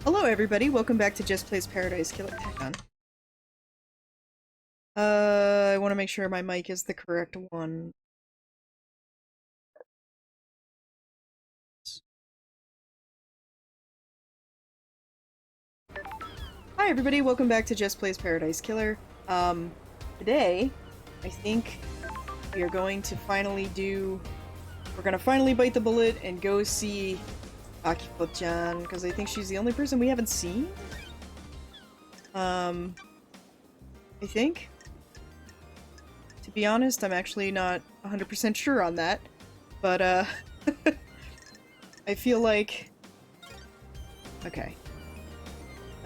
Hello everybody, welcome back to Jess Plays Paradise Killer. Hang on. I want to make sure my mic is the correct one. Hi everybody, welcome back to Jess Plays Paradise Killer. Today, I think we are going to finally we're gonna finally bite the bullet and go see Akiko-chan, because I think she's the only person we haven't seen. I think. To be honest, I'm actually not 100% sure on that, but, I feel like... Okay.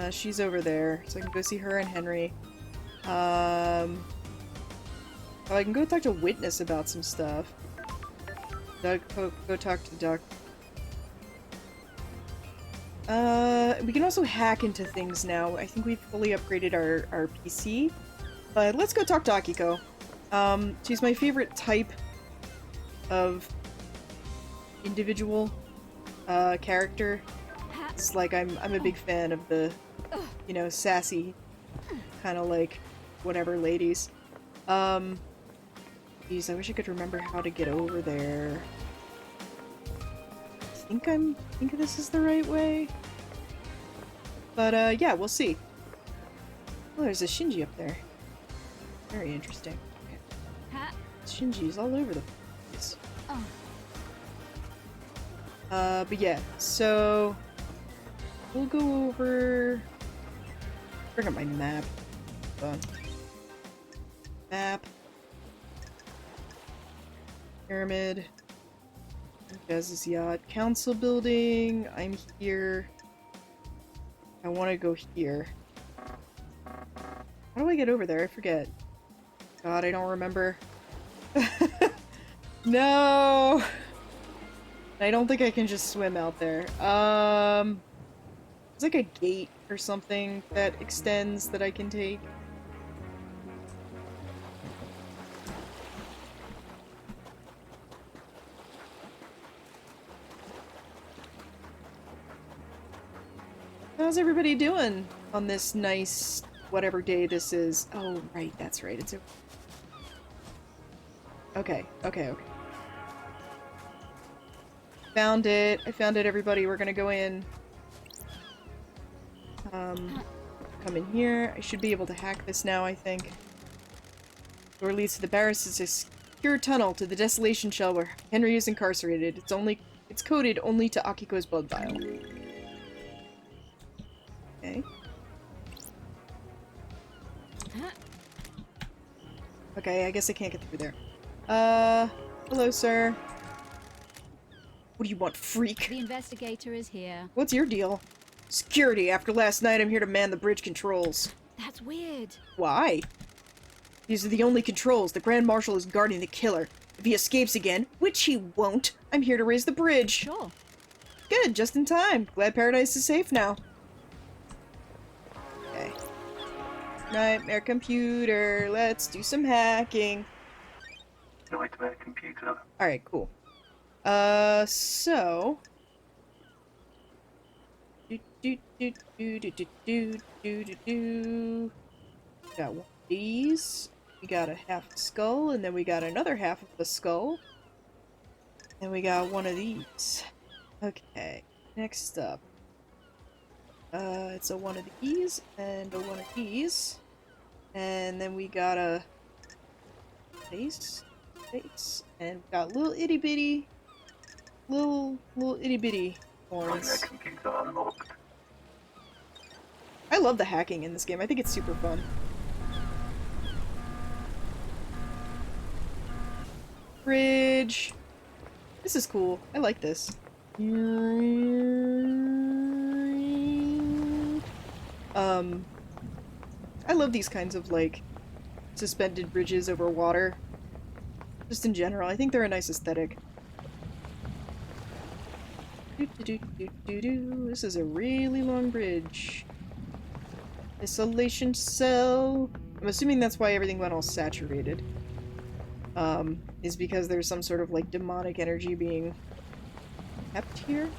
She's over there, so I can go see her and Henry. Oh, I can go talk to Witness about some stuff. Go talk to Doc. We can also hack into things now. I think we've fully upgraded our PC. But let's go talk to Akiko. She's my favorite type of individual, character. It's like I'm a big fan of the, you know, sassy, kind of like, whatever ladies. Geez, I wish I could remember how to get over there. I think this is the right way. But, yeah, we'll see. Oh, there's a Shinji up there. Very interesting. Okay. Shinji's all over the place. But yeah, so... We'll go over... Bring up my map. Map. Pyramid. Jazz's yacht. Council building. I'm here. I want to go here. How do I get over there? I forget. God, I don't remember. No! I don't think I can just swim out there. There's like a gate or something that extends that I can take. How's everybody doing on this nice whatever day this is? Oh, right, that's right. It's okay. Found it. I found it, everybody. We're gonna go in. Come in here. I should be able to hack this now, I think. Door leads to the barracks is a secure tunnel to the desolation shell where Henry is incarcerated. It's coded only to Akiko's blood vial. Okay. Okay, I guess I can't get through there. Hello, sir. What do you want, freak? The investigator is here. What's your deal? Security. After last night, I'm here to man the bridge controls. That's weird. Why? These are the only controls. The Grand Marshal is guarding the killer. If he escapes again, which he won't, I'm here to raise the bridge. Sure. Good, just in time. Glad Paradise is safe now. Okay. Nightmare computer. Let's do some hacking. Nightmare computer. Alright, cool. So... Got one of these. We got a half a skull, and then we got another half of a skull. And we got one of these. Okay, next up. It's a one of these, and a one of these. And then we got a face, and we got little itty bitty, little itty bitty horns. Nightmare computer unlocked. I love the hacking in this game. I think it's super fun. Bridge. This is cool. I like this. I love these kinds of, like, suspended bridges over water. Just in general. I think they're a nice aesthetic. This is a really long bridge. Isolation cell. I'm assuming that's why everything went all saturated. Is because there's some sort of, like, demonic energy being kept here.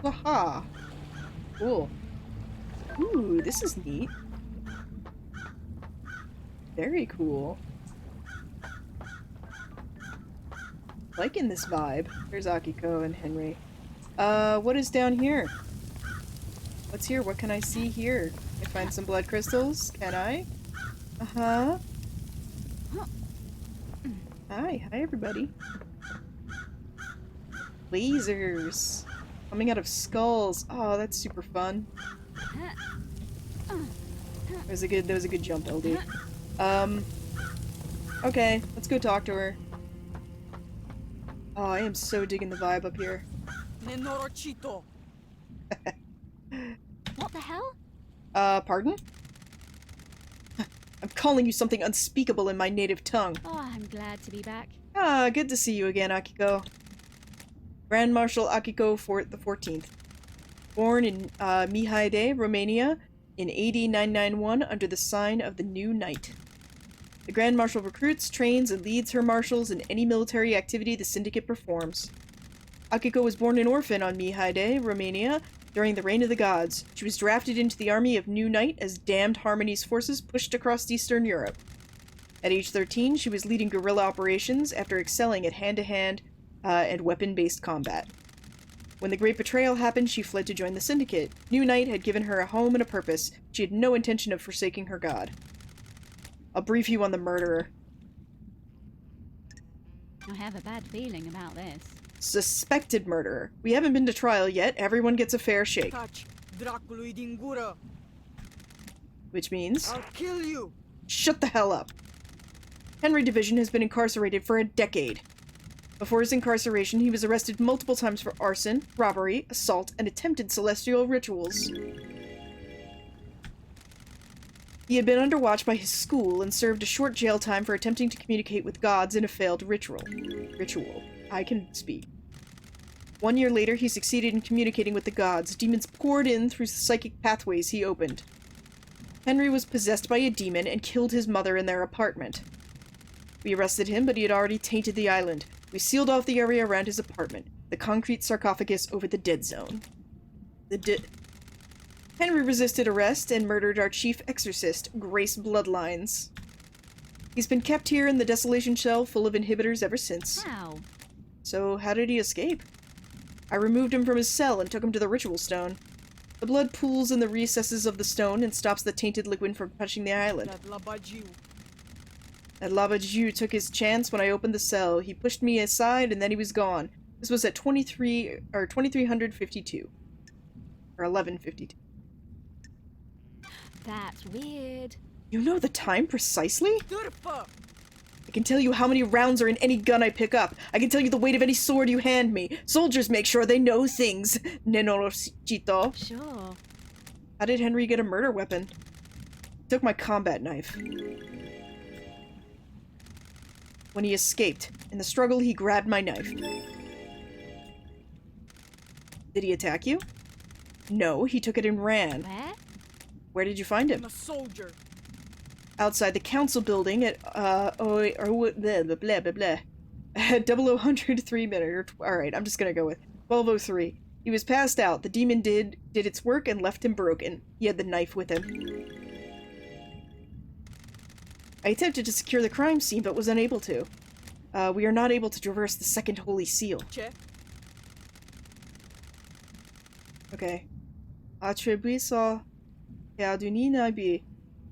Aha! Cool. Ooh, this is neat. Very cool. Liking this vibe. There's Akiko and Henry. What is down here? What's here? What can I see here? Can I find some blood crystals? Can I? Uh-huh. Hi. Hi, everybody. Lasers. Coming out of skulls. Oh, that's super fun. That was a good jump, LD. Okay, let's go talk to her. Oh, I am so digging the vibe up here. What the hell? Pardon? I'm calling you something unspeakable in my native tongue. Oh, I'm glad to be back. Ah, good to see you again, Akiko. Grand Marshal Akiko for the 14th. Born in Mihai, Romania, in AD 991 under the sign of the New Knight. The Grand Marshal recruits, trains, and leads her marshals in any military activity the Syndicate performs. Akiko was born an orphan on Mihai, Romania, during the Reign of the Gods. She was drafted into the army of New Knight as Damned Harmony's forces pushed across Eastern Europe. At age 13, she was leading guerrilla operations after excelling at hand-to-hand and weapon-based combat. When the Great Betrayal happened, she fled to join the Syndicate. New Knight had given her a home and a purpose. She had no intention of forsaking her god. I'll brief you on the murderer. I have a bad feeling about this. Suspected murderer. We haven't been to trial yet. Everyone gets a fair shake. Which means... I'll kill you! Shut the hell up. Henry Division has been incarcerated for a decade. Before his incarceration, he was arrested multiple times for arson, robbery, assault, and attempted celestial rituals. He had been under watch by his school and served a short jail time for attempting to communicate with gods in a failed ritual. I can speak. 1 year later, he succeeded in communicating with the gods. Demons poured in through the psychic pathways he opened. Henry was possessed by a demon and killed his mother in their apartment. We arrested him, but he had already tainted the island. We sealed off the area around his apartment, the concrete sarcophagus over the dead zone. Henry resisted arrest and murdered our chief exorcist, Grace Bloodlines. He's been kept here in the desolation shell full of inhibitors ever since. How? So, how did he escape? I removed him from his cell and took him to the ritual stone. The blood pools in the recesses of the stone and stops the tainted liquid from touching the island. That Labaju took his chance when I opened the cell. He pushed me aside and then he was gone. This was at 2352. Or 1152. That's weird. You know the time precisely? I can tell you how many rounds are in any gun I pick up. I can tell you the weight of any sword you hand me. Soldiers make sure they know things. Nenorochito. Sure. How did Henry get a murder weapon? He took my combat knife. When he escaped. In the struggle, he grabbed my knife. Did he attack you? No, he took it and ran. Where? Where did you find him? I'm a soldier. Outside the council building at, at 0003 minute, alright, I'm just gonna go with 1203. He was passed out. The demon did its work and left him broken. He had the knife with him. I attempted to secure the crime scene, but was unable to. We are not able to traverse the second holy seal. Okay. Attribuisa Kaduninabi.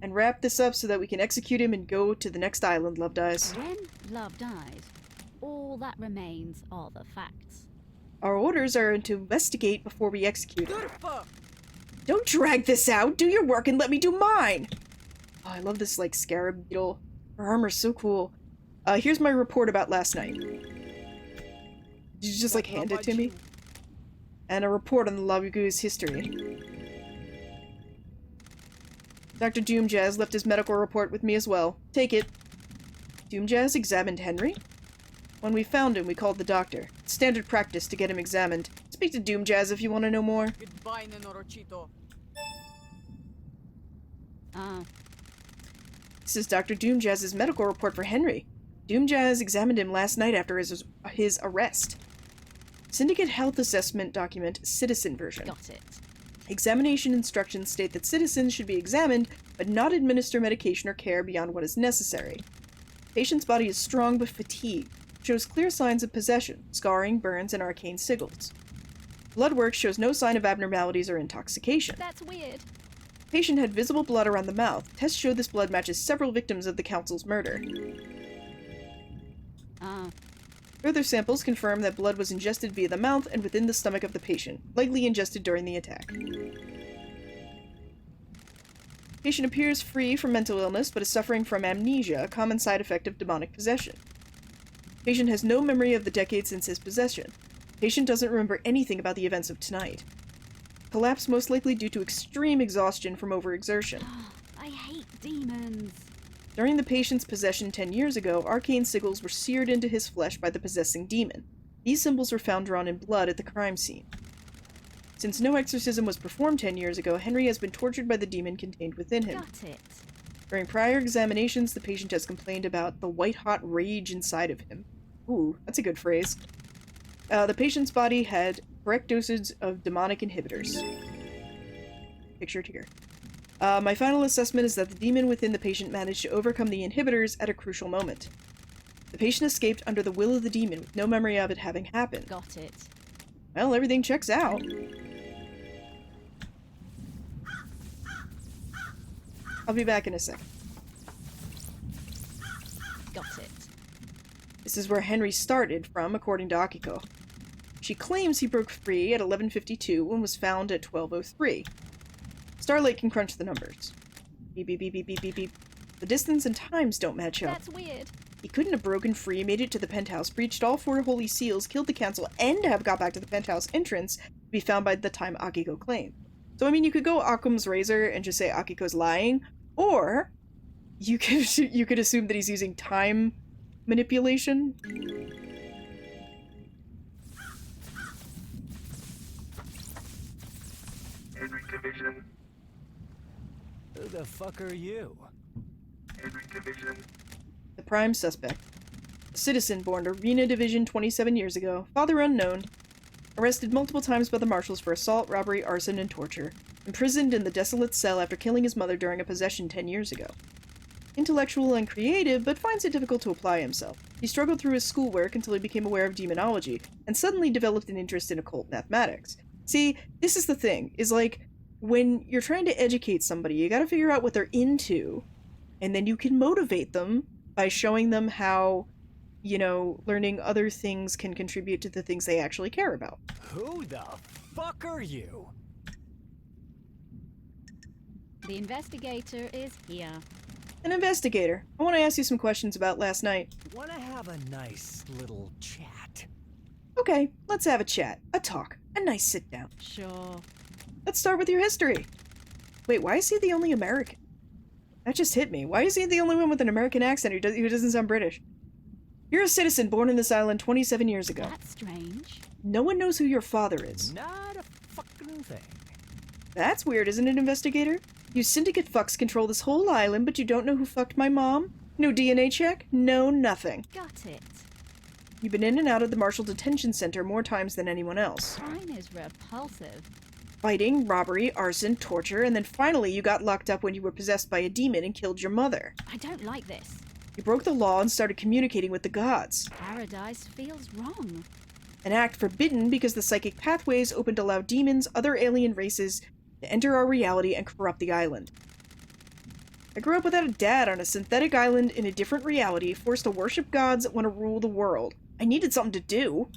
And wrap this up so that we can execute him and go to the next island, Love Dies. When love dies, all that remains are the facts. Our orders are to investigate before we execute. Don't drag this out! Do your work and let me do mine! Oh, I love this, like, scarab beetle. Her armor's so cool. Here's my report about last night. Did you just, like, hand it to me? And a report on the Labugu's history. Dr. Doomjazz left his medical report with me as well. Take it. Doomjazz examined Henry? When we found him, we called the doctor. It's standard practice to get him examined. Speak to Doomjazz if you want to know more. Goodbye, Nenorochito. This is Dr. Doomjazz's medical report for Henry. Doomjazz examined him last night after his arrest. Syndicate Health Assessment Document, Citizen version. Got it. Examination instructions state that citizens should be examined, but not administer medication or care beyond what is necessary. Patient's body is strong but fatigued. Shows clear signs of possession, scarring, burns, and arcane sigils. Blood work shows no sign of abnormalities or intoxication. That's weird. Patient had visible blood around the mouth. Tests show this blood matches several victims of the Council's murder. Further samples confirm that blood was ingested via the mouth and within the stomach of the patient, likely ingested during the attack. Patient appears free from mental illness, but is suffering from amnesia, a common side effect of demonic possession. Patient has no memory of the decade since his possession. Patient doesn't remember anything about the events of tonight. Collapse most likely due to extreme exhaustion from overexertion. I hate demons. During the patient's possession 10 years ago, arcane sigils were seared into his flesh by the possessing demon. These symbols were found drawn in blood at the crime scene. Since no exorcism was performed 10 years ago, Henry has been tortured by the demon contained within him. Got it. During prior examinations, the patient has complained about the white-hot rage inside of him. Ooh, that's a good phrase. The patient's body had correct dosage of demonic inhibitors. Pictured here. My final assessment is that the demon within the patient managed to overcome the inhibitors at a crucial moment. The patient escaped under the will of the demon with no memory of it having happened. Got it. Well, everything checks out. I'll be back in a second. Got it. This is where Henry started from, according to Akiko. She claims he broke free at 11:52 and was found at 12:03. Starlight can crunch the numbers. Beep, beep, beep, beep, beep, beep, beep. The distance and times don't match up. That's weird. He couldn't have broken free, made it to the penthouse, breached all 4 holy seals, killed the council, and have got back to the penthouse entrance to be found by the time Akiko claimed. So, I mean, you could go Occam's razor and just say Akiko's lying, or you could assume that he's using time manipulation. Henry Division. Who the fuck are you? Henry Division. The prime suspect. A citizen born to Rena Division 27 years ago, father unknown, arrested multiple times by the marshals for assault, robbery, arson, and torture, imprisoned in the desolate cell after killing his mother during a possession 10 years ago. Intellectual and creative, but finds it difficult to apply himself. He struggled through his schoolwork until he became aware of demonology, and suddenly developed an interest in occult mathematics. See, this is the thing, is like, when you're trying to educate somebody, you gotta figure out what they're into, and then you can motivate them by showing them how, you know, learning other things can contribute to the things they actually care about. Who the fuck are you? The investigator is here. An investigator. I want to ask you some questions about last night. Wanna have a nice little chat? Okay, let's have a chat, a talk, a nice sit down. Sure. Let's start with your history. Wait, why is he the only American? That just hit me. Why is he the only one with an American accent who doesn't sound British? You're a citizen born in this island 27 years ago. That's strange. No one knows who your father is. Not a fucking thing. That's weird, isn't it, investigator? You syndicate fucks control this whole island, but you don't know who fucked my mom? No DNA check? No nothing. Got it. You've been in and out of the Marshall Detention Center more times than anyone else. Crime is repulsive. Fighting, robbery, arson, torture, and then finally you got locked up when you were possessed by a demon and killed your mother. I don't like this. You broke the law and started communicating with the gods. Paradise feels wrong. An act forbidden because the psychic pathways open to allow demons, other alien races, to enter our reality and corrupt the island. I grew up without a dad on a synthetic island in a different reality, forced to worship gods that want to rule the world. I needed something to do.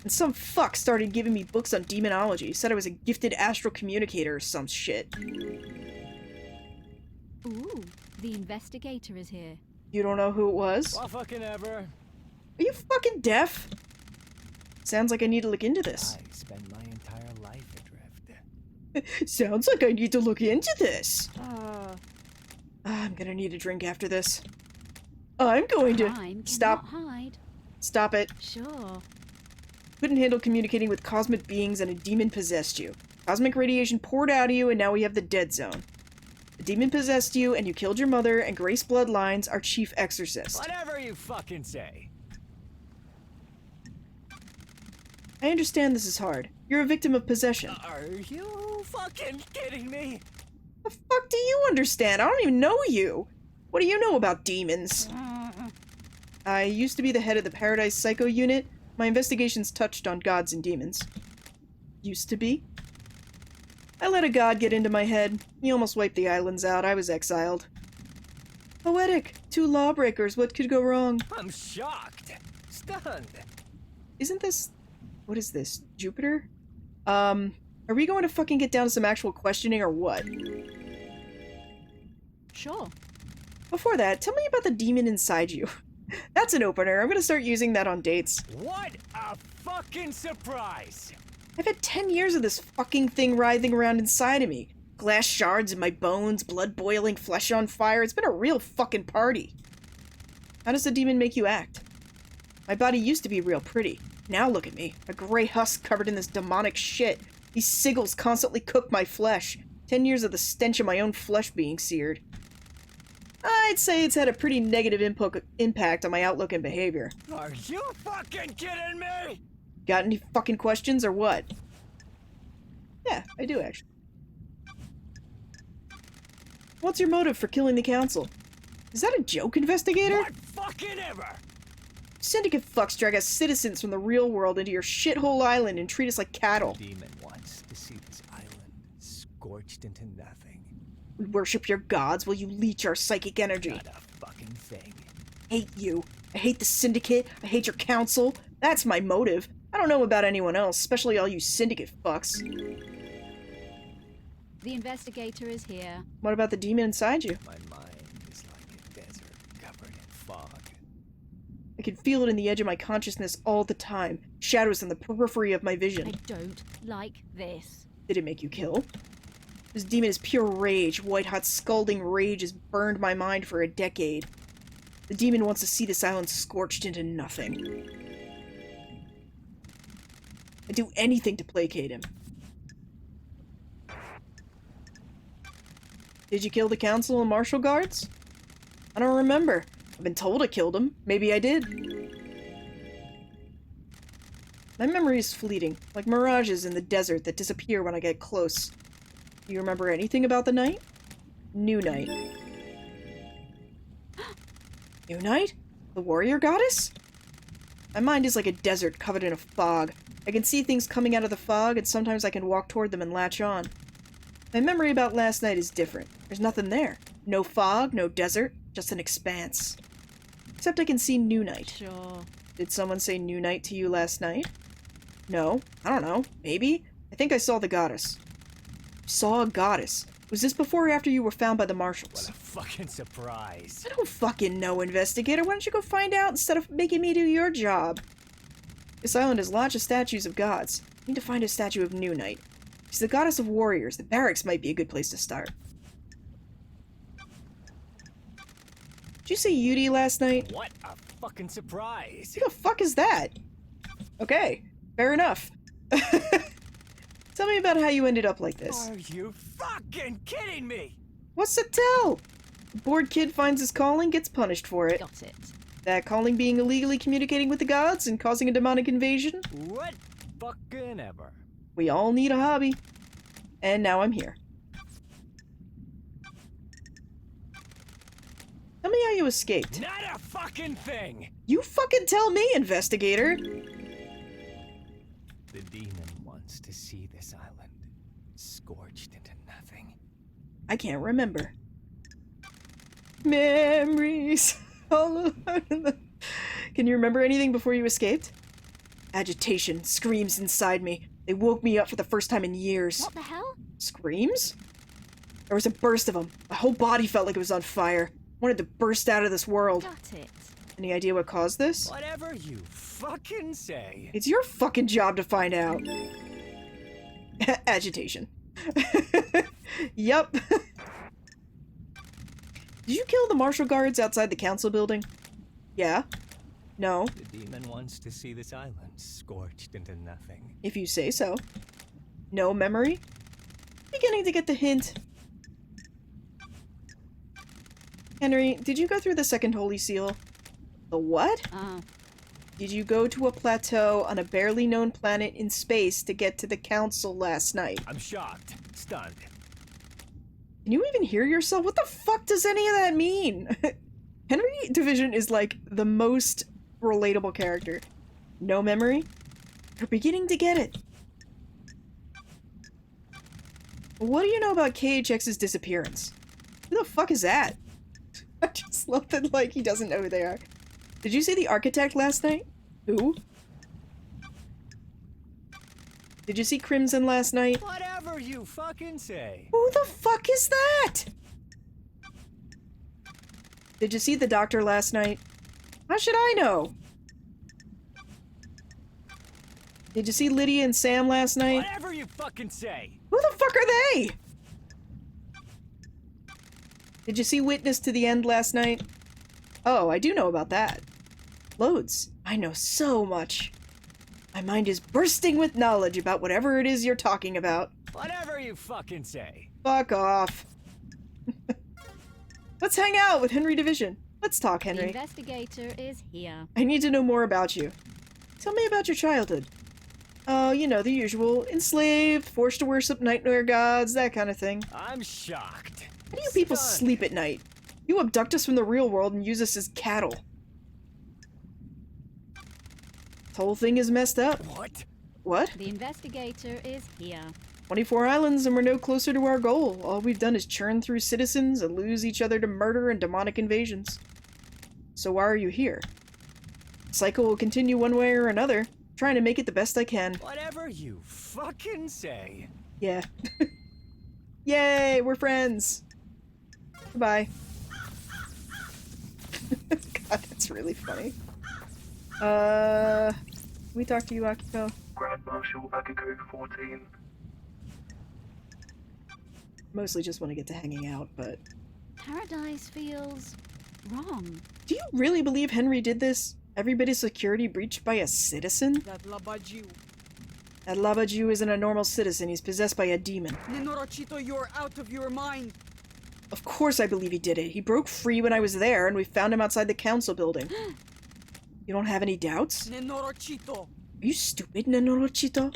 And some fuck started giving me books on demonology, said I was a gifted astral communicator or some shit. Ooh, the investigator is here. You don't know who it was? Well, fucking ever. Are you fucking deaf? Sounds like I need to look into this. I spend my entire life adrift. Sounds like I need to look into this. I'm gonna need a drink after this. I'm going to... Crime Stop. cannot hide. Stop it. Sure. Couldn't handle communicating with cosmic beings and a demon possessed you. Cosmic radiation poured out of you and now we have the dead zone. The demon possessed you and you killed your mother and Grace Bloodlines, our chief exorcist. Whatever you fucking say. I understand this is hard. You're a victim of possession. Are you fucking kidding me? The fuck do you understand? I don't even know you. What do you know about demons? I used to be the head of the Paradise Psycho Unit. My investigations touched on gods and demons. Used to be? I let a god get into my head. He almost wiped the islands out. I was exiled. Poetic. Two lawbreakers. What could go wrong? I'm shocked. Stunned. Isn't this... What is this? Jupiter? Are we going to fucking get down to some actual questioning or what? Sure. Before that, tell me about the demon inside you. That's an opener. I'm gonna start using that on dates. What a fucking surprise! I've had 10 years of this fucking thing writhing around inside of me. Glass shards in my bones, blood boiling, flesh on fire. It's been a real fucking party. How does the demon make you act? My body used to be real pretty. Now look at me. A gray husk covered in this demonic shit. These sigils constantly cook my flesh. 10 years of the stench of my own flesh being seared. I'd say it's had a pretty negative impact on my outlook and behavior. Are you fucking kidding me? Got any fucking questions or what? Yeah, I do actually. What's your motive for killing the council? Is that a joke, investigator? What fucking ever? Syndicate fucks drag us citizens from the real world into your shithole island and treat us like cattle. The demon wants to see this island scorched into nothing. We worship your gods while you leech our psychic energy. Not a fucking thing. Hate you. I hate the Syndicate. I hate your council. That's my motive. I don't know about anyone else, especially all you Syndicate fucks. The investigator is here. What about the demon inside you? My mind is like a desert covered in fog. I can feel it in the edge of my consciousness all the time. Shadows in the periphery of my vision. I don't like this. Did it make you kill? This demon is pure rage. White-hot scalding rage has burned my mind for a decade. The demon wants to see this island scorched into nothing. I'd do anything to placate him. Did you kill the council and martial guards? I don't remember. I've been told I killed them. Maybe I did. My memory is fleeting, like mirages in the desert that disappear when I get close. Do you remember anything about the night? New Night. New Night? The warrior goddess? My mind is like a desert covered in a fog. I can see things coming out of the fog, and sometimes I can walk toward them and latch on. My memory about last night is different. There's nothing there. No fog, no desert, just an expanse. Except I can see New Night. Sure. Did someone say New Night to you last night? No. I don't know. Maybe? I think I saw the goddess. Saw a goddess. Was this before or after you were found by the marshals? What a fucking surprise. I don't fucking know, investigator. Why don't you go find out instead of making me do your job? This island has lots of statues of gods. I need to find a statue of New Night. She's the goddess of warriors. The barracks might be a good place to start. Did you say Yudi last night? What a fucking surprise. Who the fuck is that? Okay, fair enough. Tell me about how you ended up like this. Are you fucking kidding me? What's to tell? A bored kid finds his calling, gets punished for it. Got it. That calling being illegally communicating with the gods and causing a demonic invasion? What fucking ever? We all need a hobby. And now I'm here. Tell me how you escaped. Not a fucking thing! You fucking tell me, investigator! The demon wants to see this island scorched into nothing. I can't remember. Memories all alone in the... Can you remember anything before you escaped? Agitation, screams inside me. They woke me up for the first time in years. What the hell? Screams? There was a burst of them. My whole body felt like it was on fire. Wanted to burst out of this world. Got it. Any idea what caused this? Whatever you fucking say. It's your fucking job to find out. Agitation. Yup. Did you kill the martial guards outside the council building? Yeah. No. The demon wants to see this island scorched into nothing. If you say so. No memory? Beginning to get the hint. Henry, did you go through the second holy seal? The what? Did you go to a plateau on a barely known planet in space to get to the council last night? I'm shocked. Stunned. Can you even hear yourself? What the fuck does any of that mean? Henry Division is like the most relatable character. No memory? You're beginning to get it. What do you know about KHX's disappearance? Who the fuck is that? I just love that, like, he doesn't know who they are. Did you see the architect last night? Who? Did you see Crimson last night? Whatever you fucking say. Who the fuck is that? Did you see the doctor last night? How should I know? Did you see Lydia and Sam last night? Whatever you fucking say. Who the fuck are they? Did you see Witness to the End last night? Oh, I do know about that. Loads. I know so much. My mind is bursting with knowledge about whatever it is you're talking about. Whatever you fucking say. Fuck off. Let's hang out with Henry Division. Let's talk, The Henry. investigator is here. I need to know more about you. Tell me about your childhood. Oh, you know, the usual. Enslaved, forced to worship nightmare gods, that kind of thing. I'm shocked. How do you people Stunned. sleep at night? You abduct us from the real world and use us as cattle. This whole thing is messed up. What? What? The investigator is here. 24 islands and we're no closer to our goal. All we've done is churn through citizens and lose each other to murder and demonic invasions. So why are you here? The cycle will continue one way or another. Trying to make it the best I can. Whatever you fucking say. Yeah. Yay, we're friends. Goodbye. God, that's really funny. Can we talk to you, Akiko? Grand Marshal Akiko 14. Mostly just want to get to hanging out, but... Paradise feels wrong. Do you really believe Henry did this? Every bit of security breached by a citizen? That Labaju. That Labaju isn't a normal citizen, he's possessed by a demon. Nenorachito, you're out of your mind. Of course I believe he did it. He broke free when I was there, and we found him outside the council building. You don't have any doubts? Nenorachito. Are you stupid, Nenorochito?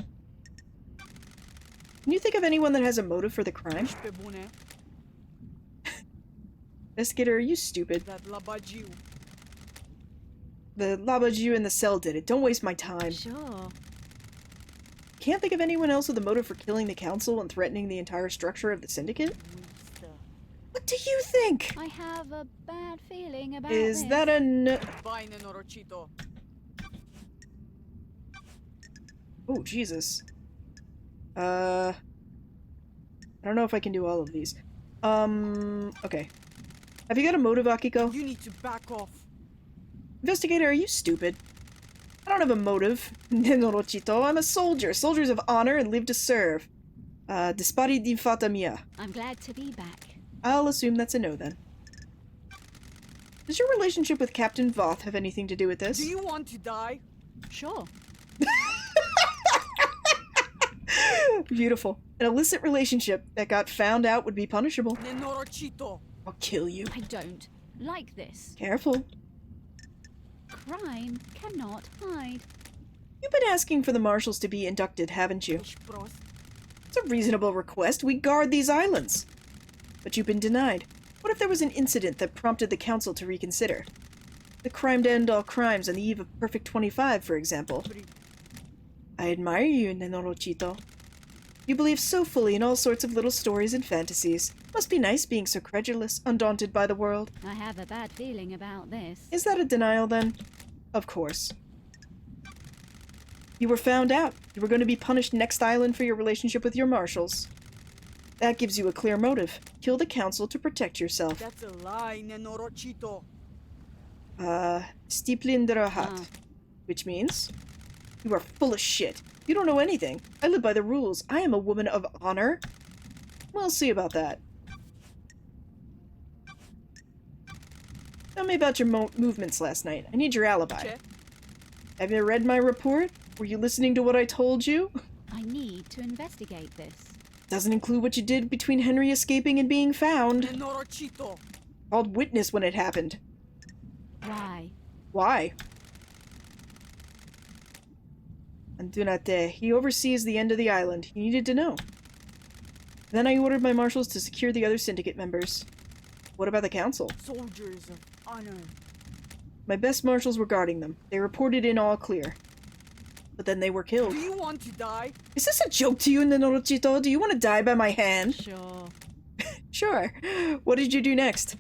Can you think of anyone that has a motive for the crime? Pebune. Investigator, are you stupid? That Labaju. The Labaju in the cell did it. Don't waste my time. Sure. Can't think of anyone else with a motive for killing the council and threatening the entire structure of the syndicate? What do you think? I have a bad feeling about Is this. that a no- Bye, Nenorachito. Oh, Jesus. I don't know if I can do all of these. Okay. Have you got a motive, Akiko? You need to back off. Investigator, are you stupid? I don't have a motive, Nenorochito. I'm a soldier. Soldiers of honor and live to serve. Dispari di fata mia. I'm glad to be back. I'll assume that's a no, then. Does your relationship with Captain Voth have anything to do with this? Do you want to die? Sure. Beautiful. An illicit relationship that got found out would be punishable. Nenorachito. I'll kill you. I don't like this. Careful. Crime cannot hide. You've been asking for the marshals to be inducted, haven't you? Ishpros. It's a reasonable request. We guard these islands. But you've been denied. What if there was an incident that prompted the council to reconsider? The crime to end all crimes on the eve of Perfect 25, for example. I admire you, Nenorochito. You believe so fully in all sorts of little stories and fantasies. Must be nice being so credulous, undaunted by the world. I have a bad feeling about this. Is that a denial, then? Of course. You were found out. You were going to be punished next island for your relationship with your marshals. That gives you a clear motive. Kill the council to protect yourself. That's a lie, Nenorachito. Stiplinderahat. Ah. Which means? You are full of shit. You don't know anything. I live by the rules. I am a woman of honor. We'll see about that. Tell me about your movements last night. I need your alibi. Che? Have you read my report? Were you listening to what I told you? I need to investigate this. Doesn't include what you did between Henry escaping and being found. Andunate. He oversees the end of the island. He needed to know. Then I ordered my marshals to secure the other syndicate members. What about the council? Soldiers of honor. My best marshals were guarding them. They reported in all clear. But then they were killed. Do you want to die? Is this a joke to you, Nenorochito? Do you want to die by my hand? Sure. Sure. What did you do next?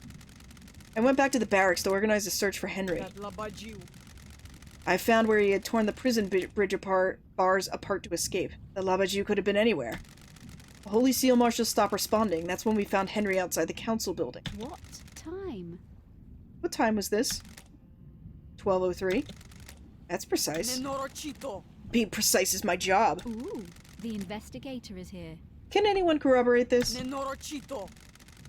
I went back to the barracks to organize a search for Henry. That Labaju. I found where he had torn the prison bridge bars apart to escape. The Labaju could have been anywhere. The Holy Seal marshals stopped responding. That's when we found Henry outside the council building. What time? What time was this? 12:03? That's precise. Nenorochito. Being precise is my job. Ooh, the investigator is here. Can anyone corroborate this? Nenorochito.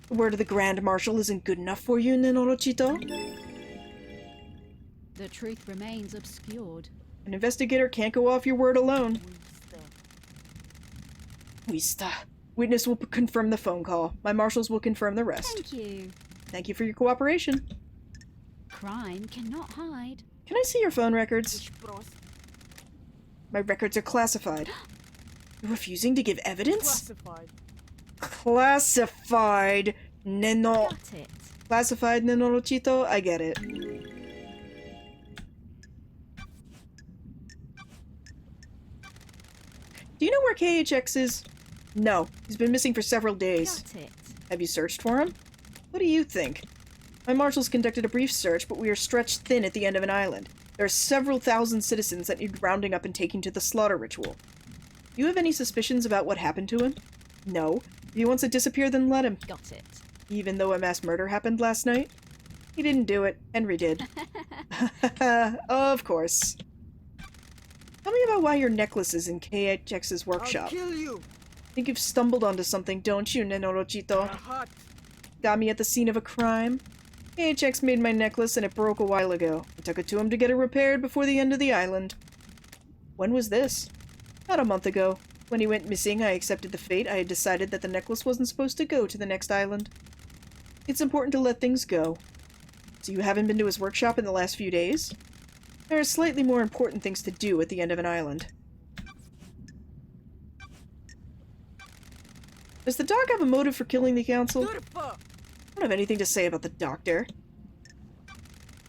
The word of the Grand Marshal isn't good enough for you, Nenorochito? The truth remains obscured. An investigator can't go off your word alone. Wista. Witness will confirm the phone call. My marshals will confirm the rest. Thank you. Thank you for your cooperation. Crime cannot hide. Can I see your phone records? Ishpros. My records are classified. You're refusing to give evidence? Classified. Classified, Neno... Got it. Classified, Nenorochito? I get it. Do you know where KHX is? No. He's been missing for several days. Got it. Have you searched for him? What do you think? My marshals conducted a brief search, but we are stretched thin at the end of an island. There are several thousand citizens that need rounding up and taking to the slaughter ritual. Do you have any suspicions about what happened to him? No. If he wants to disappear, then let him. Got it. Even though a mass murder happened last night? He didn't do it. Henry did. Of course. Tell me about why your necklace is in KHX's I'll workshop. kill you. Think you've stumbled onto something, don't you, Nenorochito? Rahat. Got me at the scene of a crime? KHX made my necklace and it broke a while ago. I took it to him to get it repaired before the end of the island. When was this? About a month ago. When he went missing, I accepted the fate. I had decided that the necklace wasn't supposed to go to the next island. It's important to let things go. So you haven't been to his workshop in the last few days? There are slightly more important things to do at the end of an island. Does the dog have a motive for killing the council? Turfa. I don't have anything to say about the doctor.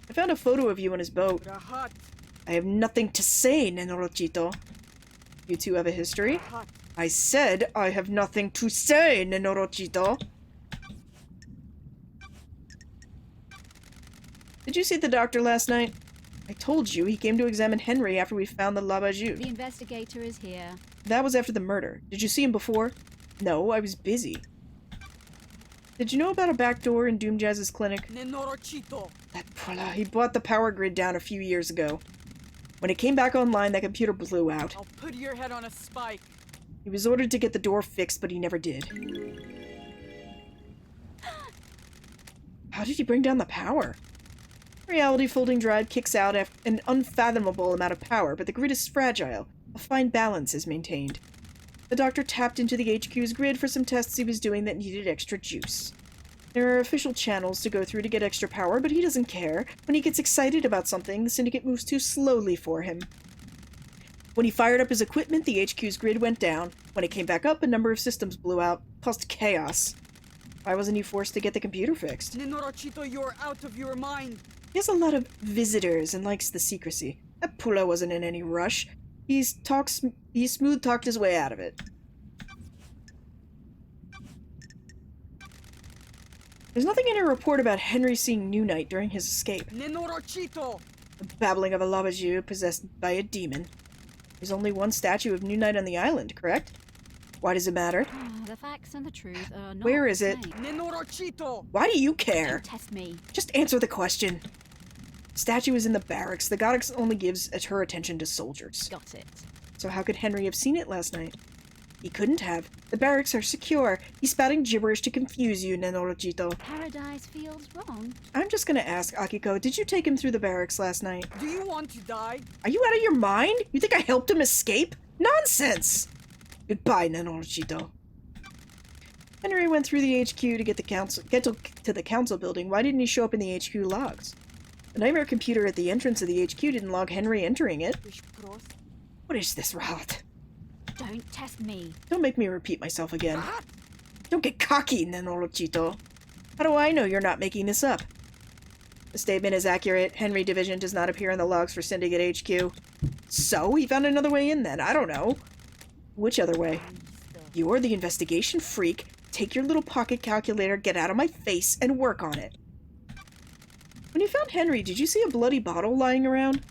I found a photo of you on his boat. Rahat. I have nothing to say, Nenorochito. You two have a history? Rahat. I said I have nothing to say, Nenorochito. Did you see the doctor last night? I told you he came to examine Henry after we found the Labaju. The investigator is here. That was after the murder. Did you see him before? No, I was busy. Did you know about a back door in Doomjazz's clinic? Nenorochito. That Prala, he bought the power grid down a few years ago. When it came back online, that computer blew out. I'll put your head on a spike. He was ordered to get the door fixed, but he never did. How did he bring down the power? Reality folding drive kicks out an unfathomable amount of power, but the grid is fragile. A fine balance is maintained. The doctor tapped into the HQ's grid for some tests he was doing that needed extra juice. There are official channels to go through to get extra power, but he doesn't care. When he gets excited about something, the Syndicate moves too slowly for him. When he fired up his equipment, the HQ's grid went down. When it came back up, a number of systems blew out, caused chaos. Why wasn't he forced to get the computer fixed? Nenorochito, you're out of your mind. He has a lot of visitors and likes the secrecy. That Pula wasn't in any rush. He smooth-talked his way out of it. There's nothing in your report about Henry seeing New Knight during his escape. Nenorochito. The babbling of a Labaju possessed by a demon. There's only one statue of New Knight on the island, correct? Why does it matter? The facts and the truth are not Where the is it? same. Nenorochito. Why do you care? Don't test me. Just answer the question. Statue is in the barracks. The goddess only gives her attention to soldiers. Got it. So how could Henry have seen it last night? He couldn't have. The barracks are secure. He's spouting gibberish to confuse you, Nenorochito. Paradise feels wrong. I'm just gonna ask, Akiko, did you take him through the barracks last night? Do you want to die? Are you out of your mind? You think I helped him escape? Nonsense! Goodbye, Nenorochito. Henry went through the HQ to get to the council building. Why didn't he show up in the HQ logs? The nightmare computer at the entrance of the HQ didn't log Henry entering it. Ishpros. What is this, Rahat? Don't test me. Don't make me repeat myself again. Don't get cocky, Nenorochito. How do I know you're not making this up? The statement is accurate. Henry Division does not appear in the logs for Syndicate HQ. So, he found another way in then. I don't know. Which other way? You're the investigation freak. Take your little pocket calculator, get out of my face, and work on it. When you found Henry, did you see a bloody bottle lying around?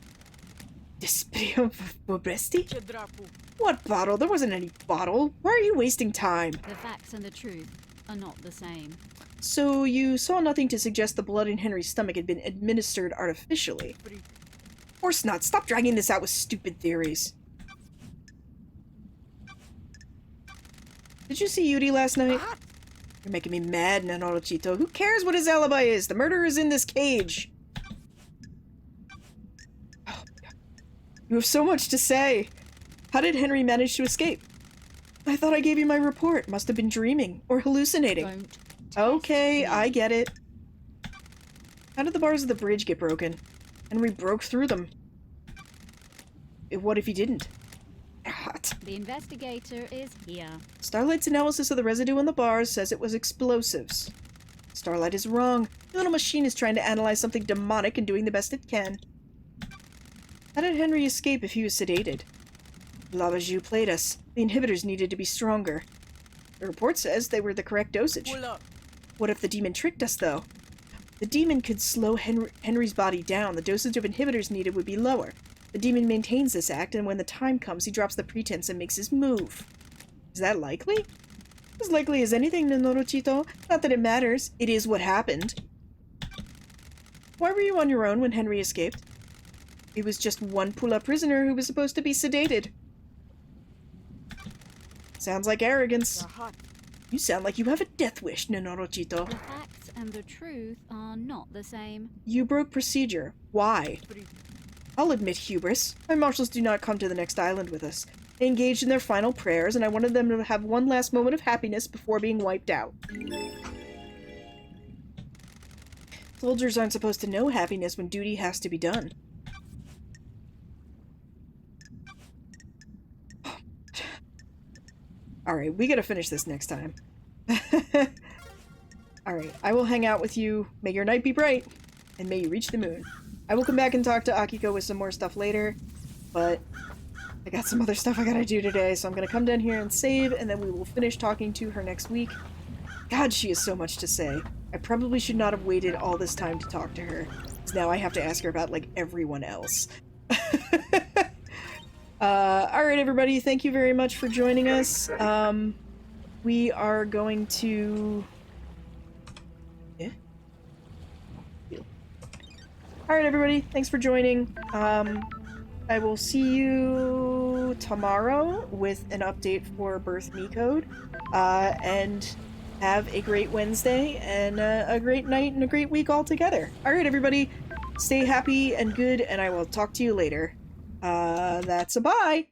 Desprio Bobresti? Chedrapu. What bottle? There wasn't any bottle. Why are you wasting time? The facts and the truth are not the same. So you saw nothing to suggest the blood in Henry's stomach had been administered artificially. Of course not. Stop dragging this out with stupid theories. Did you see Yuri last night? You're making me mad, Nenorochito. Who cares what his alibi is? The murderer is in this cage. Oh, you have so much to say. How did Henry manage to escape? I thought I gave you my report. Must have been dreaming or hallucinating. Don't. Okay, I get it. How did the bars of the bridge get broken? Henry broke through them. What if he didn't? Hot. The investigator is here. Starlight's analysis of the residue on the bars says it was explosives. Starlight is wrong. The little machine is trying to analyze something demonic and doing the best it can. How did Henry escape if he was sedated? Labajou played us. The inhibitors needed to be stronger. The report says they were the correct dosage. Pull up. What if the demon tricked us, though? The demon could slow Henry's body down. The dosage of inhibitors needed would be lower. The demon maintains this act, and when the time comes, he drops the pretense and makes his move. Is that likely? As likely as anything, Nenorochito. Not that it matters. It is what happened. Why were you on your own when Henry escaped? It was just one Pula prisoner who was supposed to be sedated. Sounds like arrogance. Rahat. You sound like you have a death wish, Nenorochito. The facts and the truth are not the same. You broke procedure. Why? I'll admit hubris. My marshals do not come to the next island with us. They engaged in their final prayers, and I wanted them to have one last moment of happiness before being wiped out. Soldiers aren't supposed to know happiness when duty has to be done. Alright, we gotta finish this next time. Alright, I will hang out with you. May your night be bright, and may you reach the moon. I will come back and talk to Akiko with some more stuff later, but I got some other stuff I gotta do today, so I'm gonna come down here and save, and then we will finish talking to her next week. God, she has so much to say. I probably should not have waited all this time to talk to her, because now I have to ask her about, like, everyone else. Alright everybody, thank you very much for joining us. We are going to... Yeah? Alright everybody, thanks for joining. I will see you tomorrow with an update for Birth Me Code. And have a great Wednesday, and a great night, and a great week all together. Alright everybody, stay happy and good, and I will talk to you later. That's a bye!